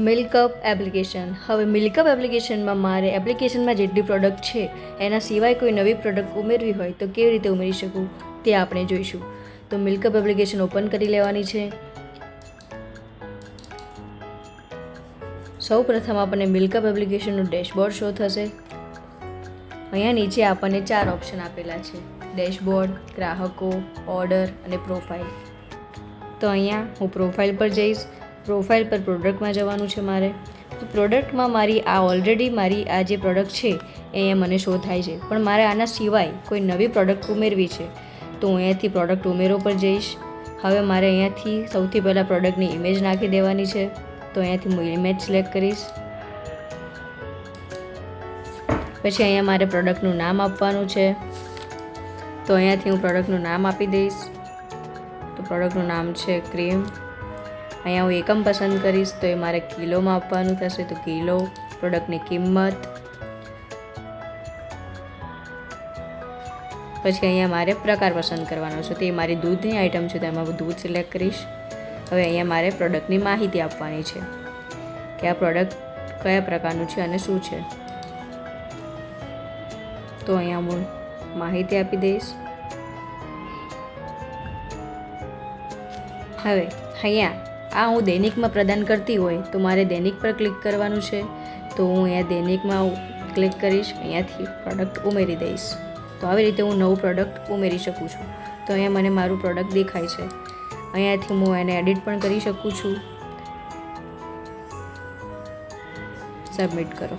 MilkUp application. હવે મિલ્કઅપ એપ્લિકેશનમાં મારે એપ્લિકેશનમાં જેટલી પ્રોડક્ટ છે એના સિવાય કોઈ નવી પ્રોડક્ટ ઉમેરવી હોય તો કેવી રીતે ઉમેરી શકું તે આપણે જોઈશું. તો મિલ્કઅપ એપ્લિકેશન ઓપન કરી લેવાની છે. સૌ પ્રથમ આપણને મિલ્કઅપ એપ્લિકેશનનું ડેશબોર્ડ શો થશે. અહીંયા નીચે આપણને 4 ઓપ્શન આપેલા છે: ડેશબોર્ડ, ગ્રાહકો, ઓર્ડર અને પ્રોફાઇલ. તો અહીંયા હું પ્રોફાઇલ પર જઈશ. પ્રોફાઇલ પર પ્રોડક્ટમાં જવાનું છે મારે. તો પ્રોડક્ટમાં મારી આ જે પ્રોડક્ટ છે એ અહીંયા મને શો થાય છે, પણ મારે આના સિવાય કોઈ નવી પ્રોડક્ટ ઉમેરવી છે. તો હું અહીંયાથી પ્રોડક્ટ ઉમેરો પર જઈશ. હવે મારે અહીંયાથી સૌથી પહેલાં પ્રોડક્ટની ઇમેજ નાખી દેવાની છે. તો અહીંયાથી હું ઇમેજ સિલેક્ટ કરીશ. પછી અહીંયા મારે પ્રોડક્ટનું નામ આપવાનું છે. તો અહીંયાથી હું પ્રોડક્ટનું નામ આપી દઈશ. તો પ્રોડક્ટનું નામ છે ક્રીમ. અહીંયા હું એકમ પસંદ કરીશ, તો એ મારે કિલોમાં આપવાનું થશે. તો કિલો. પ્રોડક્ટની કિંમત. પછી અહીંયા મારે પ્રકાર પસંદ કરવાનો છે. તો એ મારી દૂધની આઇટમ છે, તો એમાં હું દૂધ સિલેક્ટ કરીશ. હવે અહીંયા મારે પ્રોડક્ટની માહિતી આપવાની છે કે આ પ્રોડક્ટ કયા પ્રકારનું છે અને શું છે. તો અહીંયા હું માહિતી આપી દઈશ. હવે અહીંયા હું દૈનિકમાં પ્રદાન કરતી હોય તો મારે દૈનિક પર ક્લિક કરવાનું છે. તો હું અહીંયા દૈનિકમાં ક્લિક કરીશ. અહીંયાથી પ્રોડક્ટ ઉમેરી દઈશ. તો આવી રીતે હું નવું પ્રોડક્ટ ઉમેરી શકું છું. તો અહીંયા મને મારું પ્રોડક્ટ દેખાય છે. અહીંયાથી હું એને એડિટ પણ કરી શકું છું. સબમિટ કરો.